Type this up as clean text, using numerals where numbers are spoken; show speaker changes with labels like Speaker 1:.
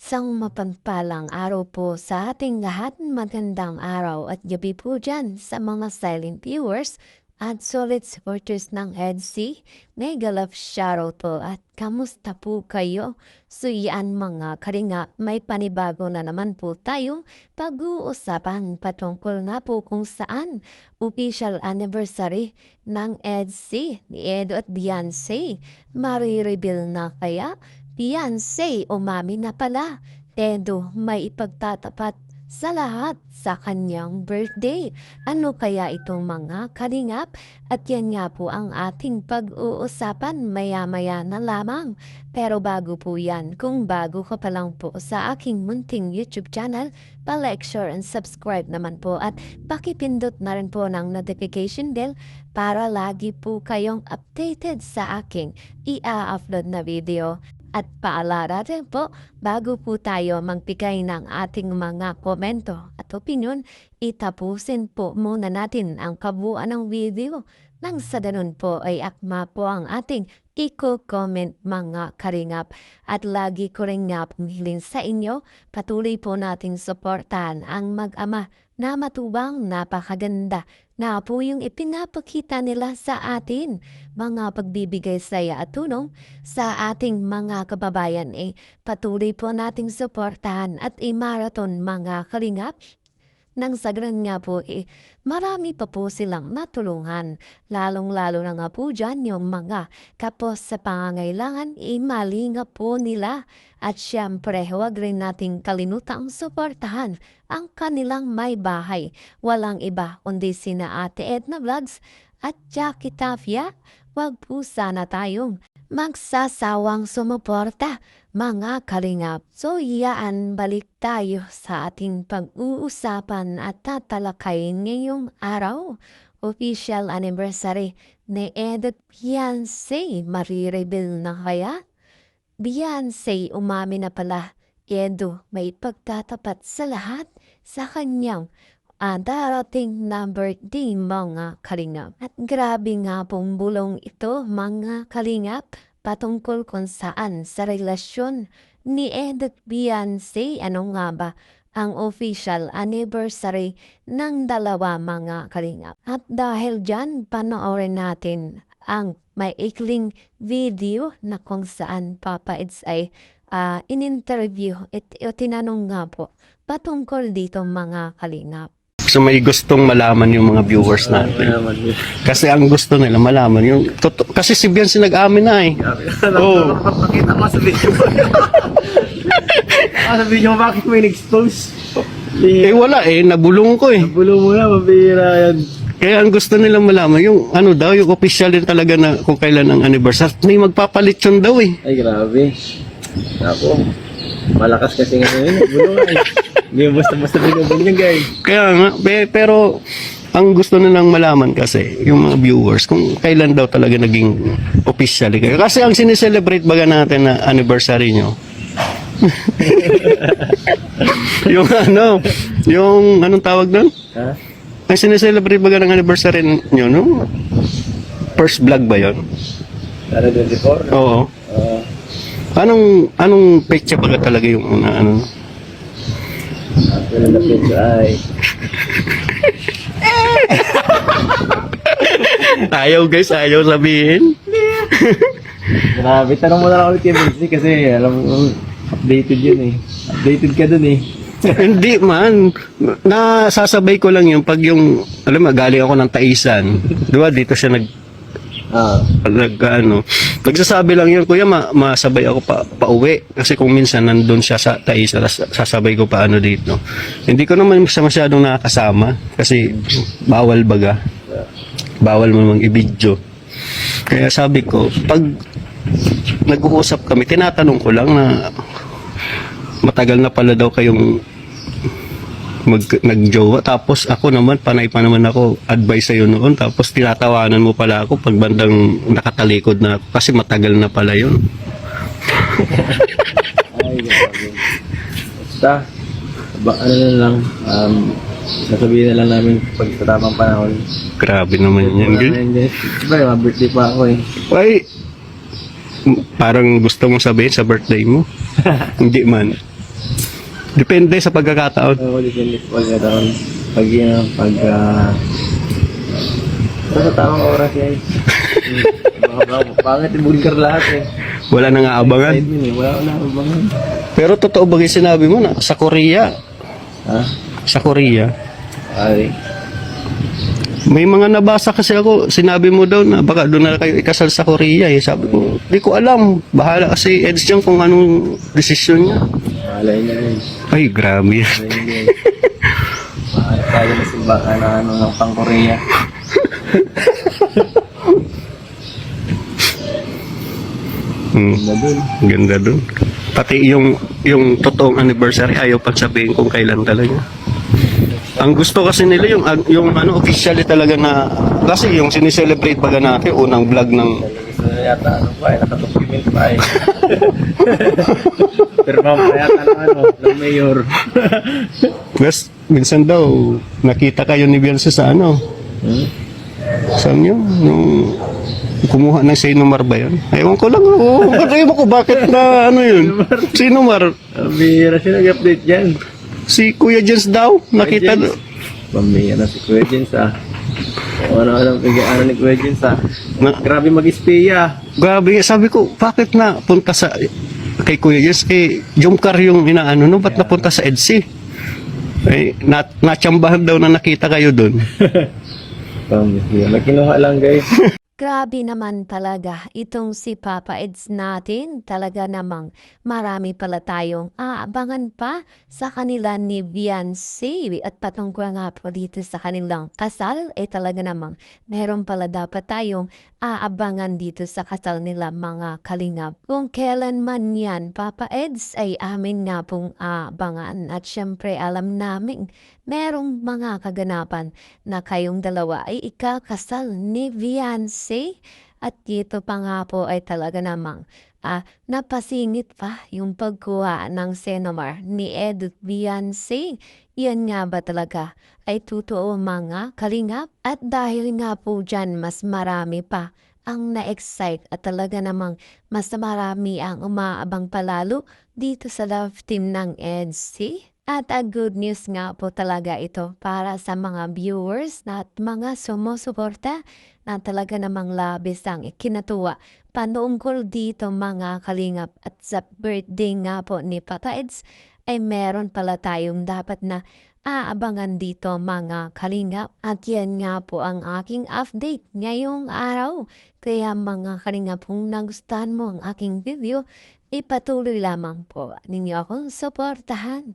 Speaker 1: Isang mapagpalang araw po sa ating lahat. Magandang araw at gabi po dyan sa mga silent viewers at solid supporters ng EDC. Mega love shoutout po at kamusta po kayo? So yan mga karinga, may panibago na naman po tayong pag-uusapan patungkol nga po kung saan official anniversary ng EDC ni Edo at Beyonce. Marireveal na kaya? Beyonce, umami na pala. Edo, may ipagtatapat sa lahat sa kanyang birthday. Ano kaya itong mga kalingap? At yan nga po ang ating pag-uusapan maya-maya na lamang. Pero bago po yan, kung bago ka pa lang po sa aking munting YouTube channel, pa-like, share, and subscribe naman po at pakipindot na rin po ng notification bell para lagi po kayong updated sa aking i-upload na video. At paalala rin po, bago po tayo magbigay ng ating mga komento at opinion, itapusin po muna natin ang kabuuan ng video. Nang sa ganun po ay akma po ang ating i-comment mga karingap. At lagi ko rin nga pumilin sa inyo, patuloy po nating suportahan ang mag-ama na matubang napakaganda na po yung ipinapakita nila sa atin. Mga pagbibigay saya at tulong sa ating mga kababayan patuloy po nating suportahan at i-marathon mga kalingap. Nang sa ganun nga po marami pa po silang natulungan. Lalong-lalo na nga po dyan yung mga kapos sa pangangailangan, malinga po nila. At syempre, huwag rin nating kalinutang suportahan ang kanilang may bahay. Walang iba kundi sina Ate Edna Vlogs at Jackie Tafia. Huwag po sana tayong magsasawang sumuporta, mga kalingap. So yaan, balik tayo sa ating pag-uusapan at tatalakayin ngayong araw. Official anniversary ni Edo at Beyonce. Marireveal na kaya? Beyonce, umami na pala. Edo, may pagtatapat sa lahat sa kanyang darating na birthday mga kalingap. At grabe nga pong bulong ito mga kalingap patungkol kung saan sa relasyon ni Edo at Beyonce. Ano nga ba ang official anniversary ng dalawa mga kalingap? At dahil dyan, panoorin natin ang may ikling video na kung saan Papa Eds ay in-interview at tinanong nga po patungkol dito mga kalingap.
Speaker 2: So may gustong malaman yung mga viewers natin. Kasi ang gusto nila malaman yung kasi si Beyonce nag-amin na eh. Oo.
Speaker 3: Pakita mo sa video. Sa video mo bakit may expose?
Speaker 2: Wala nabulong ko eh.
Speaker 3: Bulong mo na, mabihira yan.
Speaker 2: Kaya ang gusto nilang malaman yung ano daw, yung official din talaga na kung kailan ang anniversary. May magpapalit yun daw eh.
Speaker 3: Ay grabe. Ako, malakas kasi ngayon. Bulong nga eh. Hindi mo basta-basta binubulong yan guys.
Speaker 2: Kaya nga, pero ang gusto nilang malaman kasi, yung mga viewers, kung kailan daw talaga naging official. Kasi ang sineselebrate baga natin na anniversary nyo, yung anong tawag doon?
Speaker 3: Ha?
Speaker 2: Ang sineselebrate baga ng anniversary nyo, no? First vlog ba yun?
Speaker 3: Ano 24?
Speaker 2: Oo. Anong pecha baga talaga yung una, ano?
Speaker 3: Ako na picture ay.
Speaker 2: Ayaw sabihin.
Speaker 3: Grabe, tanong mo na lang ulit yung Vinci kasi alam mo, updated yun eh. Updated ka dun eh.
Speaker 2: Hindi man. Nasasabay ko lang yung pag yung, alam mo, galing ako ng Taisan. Diba, dito siya nagsasabi lang yun, kuya, masabay ako pa uwi. Kasi kung minsan nandun siya sa Taisan, sasabay ko pa dito. Hindi ko naman masyadong nakakasama kasi bawal baga. Bawal mo namang i-video. Kaya sabi ko, pag nag-uusap kami, tinatanong ko lang na matagal na pala daw kayong nagjowa. Tapos ako naman, panay pa naman ako advice sa'yo noon. Tapos tinatawanan mo pala ako pag bandang nakatalikod na ako. Kasi matagal na pala yun.
Speaker 3: Ay, grabe. Basta, ano na lang, sasabihin na lang namin pag sa tamang panahon.
Speaker 2: Grabe naman yan.
Speaker 3: Diba, mga birthday pa ako eh.
Speaker 2: Ay, parang gusto mong sabihin sa birthday mo. Hindi man. Depende sa pagkakataon.
Speaker 3: Oo, depende sa pagkataon. Sa tamang oras guys. Baka pangit i-vulgar lahat eh.
Speaker 2: Wala nang aabangan.
Speaker 3: Side yun eh, wala na abangan.
Speaker 2: Pero totoo ba yung sinabi mo na sa Korea?
Speaker 3: Ha?
Speaker 2: Sa Korea.
Speaker 3: Ay.
Speaker 2: May mga nabasa kasi ako, sinabi mo daw na baka doon na kayo ikasal sa Korea eh. Sabi ko, di ko alam. Bahala kasi Eds dyan kung anong desisyon niya.
Speaker 3: Malay na yun.
Speaker 2: Ay, grabe.
Speaker 3: Malay na yun. Mahal tayo na simbahan na ng pang-Korea.
Speaker 2: Hmm,
Speaker 3: Na dun.
Speaker 2: ganda dun. Pati yung totoong anniversary, ayaw pang sabihin kung kailan talaga. Ang gusto kasi nila yung ano officially talaga na kasi yung sinicelebrate baga natin unang vlog ng
Speaker 3: Gusto na yata ano pa eh, nakadocument pa eh. Pero pa yata ng mayor.
Speaker 2: West, minsan daw nakita kayo ni Beyonce sa ano saan yun? Nung kumuha ng Sinomar ba yun? Ewan ko lang. Ewan ko bakit na ano yun? Sinomar.
Speaker 3: Bihira siya nag-update dyan.
Speaker 2: Si Kuya Jens daw. Nakita
Speaker 3: Kuya Jens. Pambihira si Kuya Jens ah. Ano ni Kuya Jens ah. Grabe mag-espiya.
Speaker 2: Grabe, sabi ko, bakit na punta sa kay Kuya Jens, kay Jomcar yung inaano, no? Ba't napunta sa EDSI? Eh, natsambahan daw na nakita kayo doon.
Speaker 3: Pambihira. Nakinuha lang guys.
Speaker 1: Grabe naman talaga itong si Papa Eds natin. Talaga namang marami pala tayong aabangan pa sa kanila ni Beyonce. At patungkol nga po dito sa kanilang kasal, talaga namang meron pala dapat tayong aabangan dito sa kasal nila mga kalingap. Kung kailan man yan, Papa Eds, ay amin nga pong aabangan. At syempre alam namin merong mga kaganapan na kayong dalawa ay ikakasal ni Beyonce. At dito pa nga po ay talaga namang napasingit pa yung pagkuha ng Sinomar ni Ed Beyonce. Yan nga ba talaga ay totoo mga kalingap? At dahil nga po dyan mas marami pa ang na-excite at talaga namang mas marami ang umaabang palalo dito sa love team ng EDC. At good news nga po talaga ito para sa mga viewers at mga sumusuporta na talaga namang labis ang ikinatuwa panungkol dito mga kalingap. At sa birthday nga po ni Papa Eds ay meron pala tayong dapat na aabangan dito mga kalingap. At yan nga po ang aking update ngayong araw. Kaya mga kalingap, kung nagustuhan mo ang aking video, ipatuloy lamang po ninyo akong suportahan.